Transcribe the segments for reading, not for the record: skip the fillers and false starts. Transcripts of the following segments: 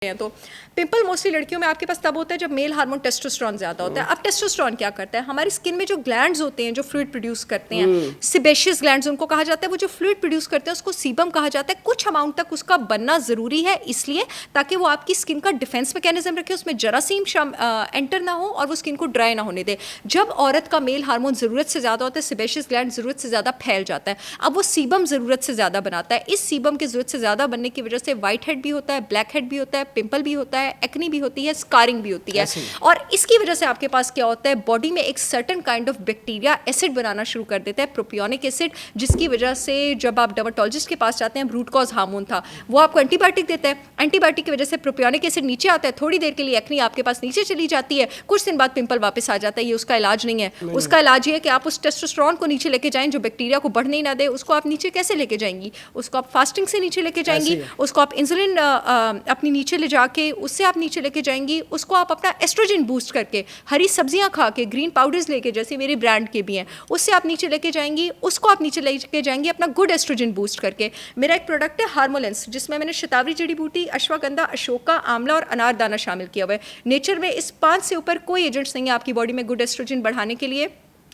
हैं तो pimple mostly लड़कियों में आपके पास तब होता है जब मेल हार्मोन टेस्टोस्टेरोन ज़्यादा होता है। अब टेस्टोस्टेरोन क्या करता है, हमारी स्किन में जो ग्लैंड्स होते हैं जो फ्लूइड प्रोड्यूस करते हैं, सिबेशियस ग्लैंड्स उनको कहा जाता है, वो जो फ्लूइड प्रोड्यूस करते हैं उसको सीबम कहा जाता है। कुछ अमाउंट तक उसका बनना ज़रूरी है इसलिए ताकि वो आपकी स्किन का डिफेंस मैकेनिज्म रखे, उसमें जरासीम एंटर ना हो और वो स्किन को ड्राई ना होने दे। जब औरत का मेल हार्मोन ज़रूरत से ज़्यादा होता है, सिबेशियस ग्लैंड ज़रूरत से ज़्यादा फैल जाता है, अब वो सीबम ज़रूरत से ज़्यादा बनाता है। इस सीबम की ज़रूरत से ज़्यादा बनने की वजह से वाइट हेड भी होता है, ब्लैक हेड भी होता है, पिंपल भी होता है, एक्नी भी होती है, स्कारिंग भी होती है। और इसकी वजह से आपके पास क्या होता है, बॉडी में एक certain kind of bacteria acid बनाना शुरू कर देता है, प्रोपियोनिक एसिड, जिसकी वजह से जब आप डर्मेटोलॉजिस्ट के पास जाते हैं, रूट कॉज हार्मोन था, वो आपको एंटीबायोटिक देता है, एंटीबायोटिक की वजह से प्रोपियोनिक एसिड नीचे आता है, थोड़ी देर के लिए एक्नी आपके पास नीचे चली जाती है, कुछ दिन बाद पिंपल वापस आ जाता है। ये उसका इलाज नहीं है। उसका इलाज ये है कि आप उस टेस्टोस्टेरोन को नीचे लेके जाएं जो बैक्टीरिया को बढ़ने ही ना दे। उसको आप नीचे कैसे लेके जाएंगी? उसको आप फास्टिंग से नीचे लेके जाएंगी, उसको आप इंसुलिन अपनी नीचे ले जाके उससे आप नीचे लेके जाएंगी, उसको आप अपना एस्ट्रोजन बूस्ट करके, हरी सब्जियां खा के, ग्रीन पाउडर्स लेके, जैसे मेरे ब्रांड के भी हैं, उससे आप नीचे लेके जाएंगी, उसको आप नीचे लेके जाएंगी अपना गुड एस्ट्रोजन बूस्ट करके। मेरा एक प्रोडक्ट है हार्मोलेंस, जिसमें मैंने शतावरी जड़ी बूटी, अश्वगंधा, अशोका, आंवला और अनारदाना शामिल किया हुआ है। नेचर में इस 5 से ऊपर कोई एजेंट्स नहीं है आपकी बॉडी में गुड एस्ट्रोजन बढ़ाने के लिए।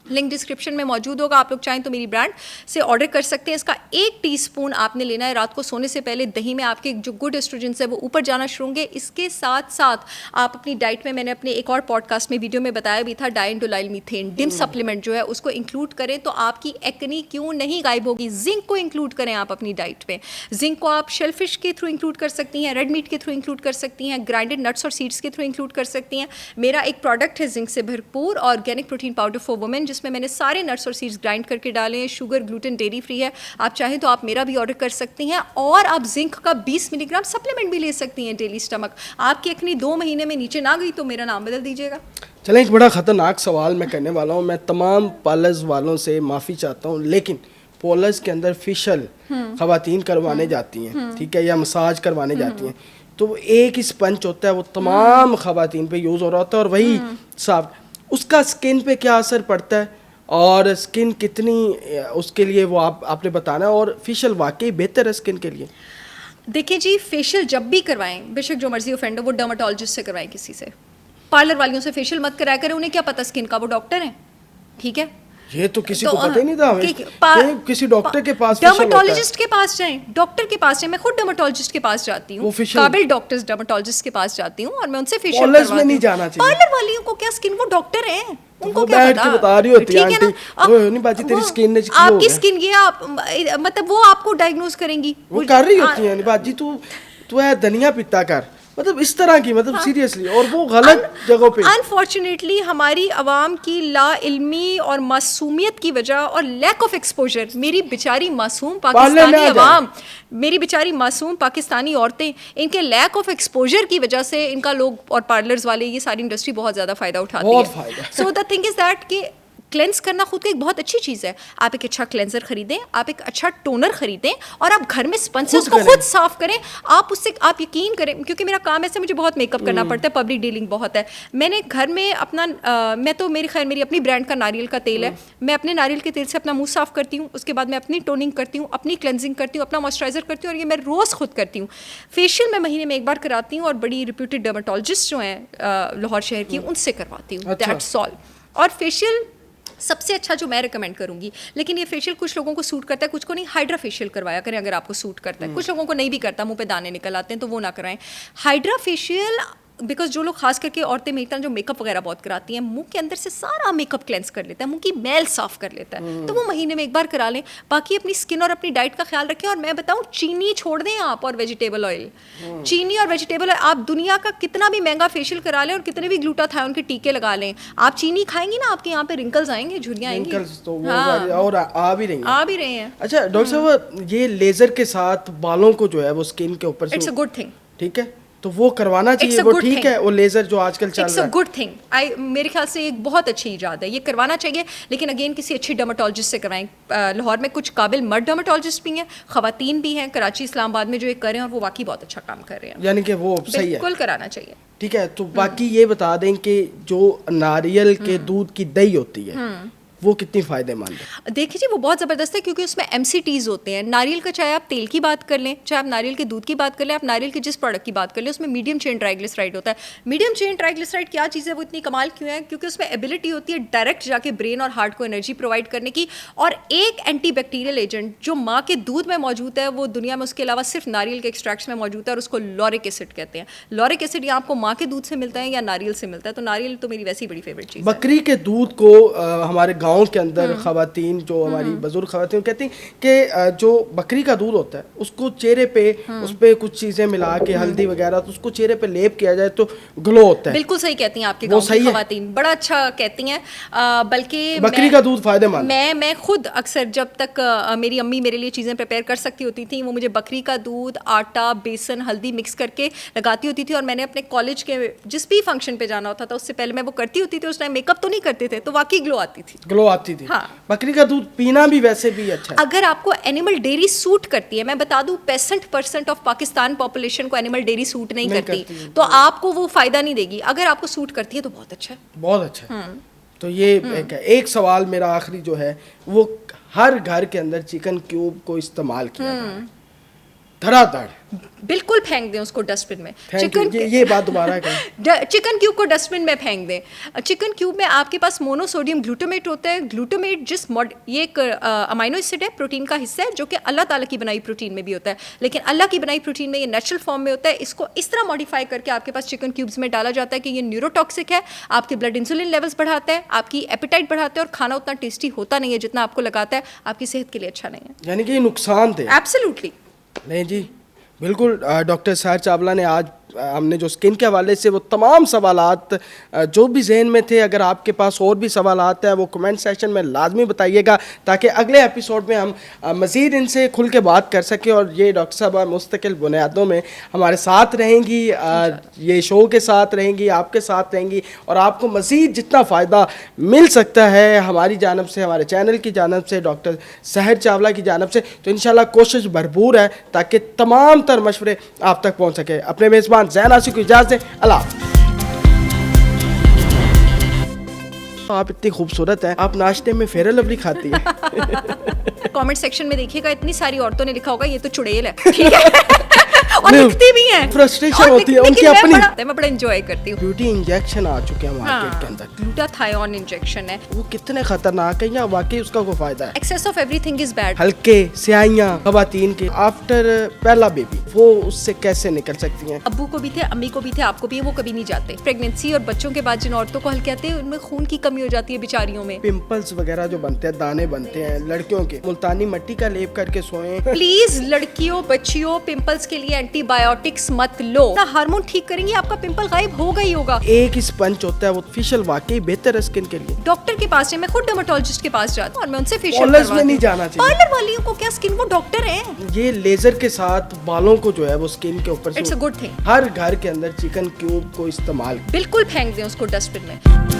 लिंक डिस्क्रिप्शन में मौजूद होगा, आप लोग चाहें तो मेरी ब्रांड से ऑर्डर कर सकते हैं। इसका 1 टीस्पून आपने लेना है रात को सोने से पहले। दही में आपके जो गुड एस्ट्रोजेंस है वो ऊपर जाना शुरू होंगे। इसके साथ साथ आप अपनी डाइट में, मैंने अपने एक और पॉडकास्ट में वीडियो में बताया भी था, डाइंडोलाइल मीथेन डिम सप्लीमेंट जो है उसको इंक्लूड करें तो आपकी एक्नी क्यों नहीं गायब होगी। जिंक को इंक्लूड करें आप अपनी डाइट में। जिंक को आप शेलफिश के थ्रू इंक्लूड कर सकती हैं, रेड मीट के थ्रू इंक्लूड कर सकती हैं, ग्राइंडेड नट्स और सीड्स के थ्रू इंक्लूड कर सकती हैं। मेरा एक प्रोडक्ट है जिंक से भरपूर organic protein powder for women, जिसमें मैंने सारे नट्स और सीड्स ग्राइंड करके डाले हैं। शुगर, ग्लूटेन, डेयरी फ्री है। आप चाहें तो आप मेरा भी ऑर्डर कर सकती हैं और आप जिंक का 20 मिलीग्राम सप्लीमेंट भी ले सकती हैं डेली स्टमक। आपकी एक्नी 2 महीने में नीचे ना गई तो मेरा नाम बदल दीजिएगा। चलें, एक बड़ा ख़तरनाक सवाल मैं करने वाला हूँ। मैं तमाम पार्लर्स वालों से माफ़ी चाहता हूँ, लेकिन पार्लर्स के अंदर फेशियल ख़वातीन करवाने जाती हैं, ठीक है, या मसाज करवाने जाती हैं, तो एक ही स्पंज होता है, वो तमाम ख़वातीन पे यूज़ हो रहा होता है और वही साफ, उसका स्किन पे क्या असर पड़ता है और स्किन कितनी उसके लिए वो आपने बताना है, और फेशियल वाकई बेहतर है स्किन के लिए? देखिए जी, फेशियल जब भी करवाएं, बेशक जो मर्जी ऑफेंड हो, वो डर्मेटोलॉजिस्ट से करवाएं, किसी से। पार्लर वालियों से फेशियल मत कराया करें, उन्हें क्या पता स्किन का, वो डॉक्टर हैं, ठीक है। ये तो किसी को पता ही नहीं था। किसी डॉक्टर के पास, डर्मेटोलॉजिस्ट के पास जाएं, डॉक्टर के पास जाएं। मैं खुद डर्मेटोलॉजिस्ट के पास जाती हूँ, काबिल डॉक्टर्स डर्मेटोलॉजिस्ट के पास जाती हूँ और मैं उनसे फेशियल करवाती हूँ। नहीं जाना चाहिए। पार्लर वालियों को क्या, स्किन, वो डॉक्टर हैं, उनको तो क्या पता। बता रही होती है, ठीक है ना, नहीं बाजी तेरी स्किन ने आपकी स्किन ये आप मतलब वो आपको डायग्नोज करेंगी, वो कर रही होती है। बाजी तू है धनिया पिता कर, मतलब इस तरह की, मतलब सीरियसली, और वो गलत जगहों पे। अनफॉर्चुनेटली हमारी आवाम की ला इल्मी और मासूमियत की वजह और लैक ऑफ एक्सपोजर, मेरी बेचारी मासूम पाकिस्तानी आवाम, मेरी बेचारी मासूम पाकिस्तानी औरतें, इनके लैक ऑफ एक्सपोजर की वजह से इनका लोग और पार्लर्स वाले, ये सारी इंडस्ट्री बहुत ज़्यादा फ़ायदा उठाती है। So the thing is that कि क्लेंस करना खुद की एक बहुत अच्छी चीज़ है। आप एक अच्छा क्लेंजर खरीदें, आप एक अच्छा टोनर खरीदें और आप घर में स्पंज से उसको खुद साफ करें। आप उससे, आप यकीन करें, क्योंकि मेरा काम ऐसे, मुझे बहुत मेकअप करना पड़ता है, पब्लिक डीलिंग बहुत है। मैंने घर में अपना मैं तो मेरी अपनी ब्रांड का नारियल का तेल है, मैं अपने नारियल के तेल से अपना मुंह साफ करती हूँ, उसके बाद मैं अपनी टोनिंग करती हूँ, अपनी क्लेंजिंग करती हूँ, अपना मॉइस्चराइजर करती हूँ, और ये मैं रोज़ खुद करती हूँ। फेशियल मैं महीने में 1 बार कराती हूँ और बड़ी रिप्यूटेड डर्मेटोलॉजिस्ट जो हैं लाहौर शहर की, उनसे करवाती हूँ। That's all. और फेशियल सबसे अच्छा जो मैं रिकमेंड करूंगी, लेकिन ये फेशियल कुछ लोगों को सूट करता है, कुछ को नहीं। हाइड्रा फेशियल करवाया करें अगर आपको सूट करता है। कुछ लोगों को नहीं भी करता, मुंह पे दाने निकल आते हैं, तो वो ना कराएं हाइड्रा फेशियल। बिकॉज जो लोग, खास करके औरतें मेरी तरह जो मेकअप वगैरह बहुत कराती हैं, मुंह के अंदर से सारा मेकअप क्लेंस कर लेता है, मुंह की मैल साफ कर लेता है, तो वो महीने में 1 बार करा लें। बाकी अपनी स्किन और अपनी डाइट का ख्याल रखें। और मैं बताऊं, चीनी छोड़ दें आप, और वेजिटेबल ऑयल, चीनी और वेजिटेबल ऑयल, आप दुनिया का कितना भी महंगा फेशियल करा लें और कितने भी ग्लूटाथायोन के टीके लगा लें, आप चीनी खाएंगी ना, आपके यहाँ पे रिंकल्स आएंगे, झुर्रियाँ आएंगी, तो और आ भी रही हैं। अच्छा डॉक्टर साहब, ये लेजर के साथ बालों को जो है वो स्किन के ऊपर से, इट्स अ गुड थिंग, ठीक है, तो वो करवाना चाहिए, वो ठीक है, वो लेजर जो आजकल चल रहा है, इट्स अ गुड थिंग। मेरे ख्याल से एक बहुत अच्छी इजाद है, ये करवाना चाहिए, लेकिन अगेन किसी अच्छी डर्मेटोलॉजिस्ट से करवाएं। लाहौर में कुछ काबिल मर्द डर्मेटोलॉजिस्ट भी हैं, खवातीन भी हैं, कराची, इस्लामाबाद में जो एक कर रहे हैं और वो वाकई बहुत अच्छा काम कर रहे हैं, यानी कि वो सही है, बिल्कुल कराना चाहिए। ठीक है। तो बाकी ये बता दें कि जो नारियल के दूध की दही होती है, वो कितनी फ़ायदेमंद है? देखिए जी, वो बहुत ज़बरदस्त है क्योंकि उसमें MCTs होते हैं। नारियल का चाहे आप तेल की बात कर लें, चाहे आप नारियल के दूध की बात कर लें, आप नारियल के जिस प्रोडक्ट की बात कर लें, उसमें मीडियम चेन ट्राइग्लिसराइड होता है। मीडियम चेन ट्राइग्लिसराइड क्या चीज़ है, वो इतनी कमाल क्यों है? क्योंकि उसमें एबिलिटी होती है डायरेक्ट जाके ब्रेन और हार्ट को एनर्जी प्रोवाइड करने की, और एक एंटीबैक्टीरियल एजेंट जो माँ के दूध में मौजूद है वो दुनिया में उसके अलावा सिर्फ नारियल के एक्सट्रैक्ट्स में मौजूद है, और उसको लॉरिक एसिड कहते हैं। लॉरिक एसिड या आपको माँ के दूध से मिलता है या नारियल से मिलता है, तो नारियल तो मेरी वैसे ही बड़ी फेवरेट चीज़ है। बकरी के दूध को हमारे गांव के अंदर खवातीन जो हमारी बुजुर्ग खवातीन कहती हैं कि जो बकरी का दूध होता है उसको चेहरे पे उस पे कुछ चीजें मिला के हल्दी वगैरह तो उसको चेहरे पे लेप किया जाए तो ग्लो होता है। बिल्कुल सही कहती हैं आपके गांव की खवातीन, बड़ा अच्छा कहती हैं। बल्कि बकरी का दूध फायदेमंद। मैं खुद अक्सर जब तक मेरी अम्मी मेरे लिए चीज़ें प्रिपेयर कर सकती होती थी, वो मुझे बकरी का दूध, आटा, बेसन, हल्दी मिक्स करके लगाती होती थी, और मैंने अपने कॉलेज के जिस भी फंक्शन पे जाना होता था उससे पहले मैं वो करती होती थी। उस टाइम मेकअप तो नहीं करते थे, तो वाकई ग्लो आती थी। ग्लो आती थी। हाँ। बकरी का दूध पीना भी वैसे भी अच्छा है। अगर आपको एनिमल डेयरी सूट करती है, मैं बता दूं 65% ऑफ पाकिस्तान पॉपुलेशन को एनिमल डेयरी सूट नहीं करती, तो आपको वो फायदा नहीं देगी। अगर आपको सूट करती है तो बहुत अच्छा है, बहुत अच्छा है। तो ये एक सवाल मेरा आखिरी जो है, वो हर घर के अंदर चिकन क्यूब को इस्तेमाल किया जाता है धड़ाधड़, बिल्कुल फेंक दें उसको डस्टबिन में। चिकन ये बात दोबारा करें। चिकन क्यूब को डस्टबिन में फेंक दें। चिकन क्यूब में आपके पास मोनोसोडियम ग्लूटामेट होता है। ग्लूटामेट ये एक अमाइनो एसिड है, प्रोटीन का हिस्सा है, जो कि अल्लाह ताला की बनाई प्रोटीन में भी होता है, लेकिन अल्लाह की बनाई प्रोटीन में ये नेचुरल फॉर्म में होता है। इसको इस तरह मॉडिफाई करके आपके पास चिकन क्यूब्स में डाला जाता है कि ये न्यूरोटॉक्सिक है, आपके ब्लड इंसुलिन लेवल्स बढ़ाता है, आपकी एपेटाइट बढ़ाता है, और खाना उतना टेस्टी होता नहीं है जितना आपको लगाता है, आपकी सेहत के लिए अच्छा नहीं है। यानी कि ये नुकसान थे। एब्सोल्युटली नहीं जी, बिल्कुल। डॉक्टर सहर चावला ने आज हमने जो स्किन के हवाले से वो तमाम सवालात जो भी जहन में थे, अगर आपके पास और भी सवालात हैं वो कमेंट सेक्शन में लाजमी बताइएगा, ताकि अगले एपिसोड में हम मज़ीद इनसे खुल के बात कर सकें। और ये डॉक्टर साहब मुस्तकिल बुनियादों में हमारे साथ रहेंगी, ये शो के साथ रहेंगी, आपके साथ रहेंगी, और आपको मज़ीद जितना फ़ायदा मिल सकता है हमारी जानब से, हमारे चैनल की जानब से, डॉक्टर सहर चावला की जानब से, तो इंशाल्लाह कोशिश भरपूर है ताकि तमाम तर मशवरे आप तक पहुँच सके। अपने मेज़बान ज़ैन आसिफ को इजाज़त दें। अल्लाह। आप इतनी खूबसूरत हैं, आप नाश्ते में फेयर लवली खाती हैं। कमेंट सेक्शन में देखिएगा, इतनी सारी औरतों ने लिखा होगा ये तो चुड़ैल है, ठीक है। और लिखती भी हैं, फ्रस्ट्रेशन होती है उनकी अपनी। मैं बड़ा एंजॉय करती हूँ। ब्यूटी इंजेक्शन आ चुके हैं मार्केट के अंदर, ग्लूटाथायोन इंजेक्शन है, वो कितने खतरनाक है या वाकई उसका कोई फायदा है? Excess of everything is bad. हल्के स्याहियां खवातीन के आफ्टर पहला बेबी, वो उससे कैसे निकल सकती हैं? अब्बू को भी थे, अम्मी को भी थे, आपको भी है, वो कभी नहीं जाते। प्रेगनेंसी और बच्चों के बाद जिन औरतों को हल्के आते हैं उनमें खून की कमी हो जाती है बेचारियों में। पिंपल्स वगैरह जो बनते हैं, दाने बनते हैं लड़कियों के, मुल्तानी मिट्टी का लेप करके सोएं। प्लीज लड़कियों बच्चियों, पिंपल्स के लिए एंटीबायोटिक्स मत लो। हार्मोन ठीक करेंगे आपका पिंपल गायब होगा ही होगा। एक स्पंज होता है वो फेशियल वाकई बेहतर है स्किन के लिए। डॉक्टर के पास है, मैं खुद डर्मेटोलॉजिस्ट के पास जाती हूँ और मैं उनसे फेशियल पार्लर्स में नहीं जाना चाहिए। पार्लर वालियों को क्या स्किन, वो डॉक्टर हैं। ये लेजर के साथ बालों को जो है वो स्किन के ऊपर से, इट्स अ गुड थिंग। हर घर के अंदर चिकन क्यूब को इस्तेमाल बिल्कुल फेंक दें उसको डस्टबिन में।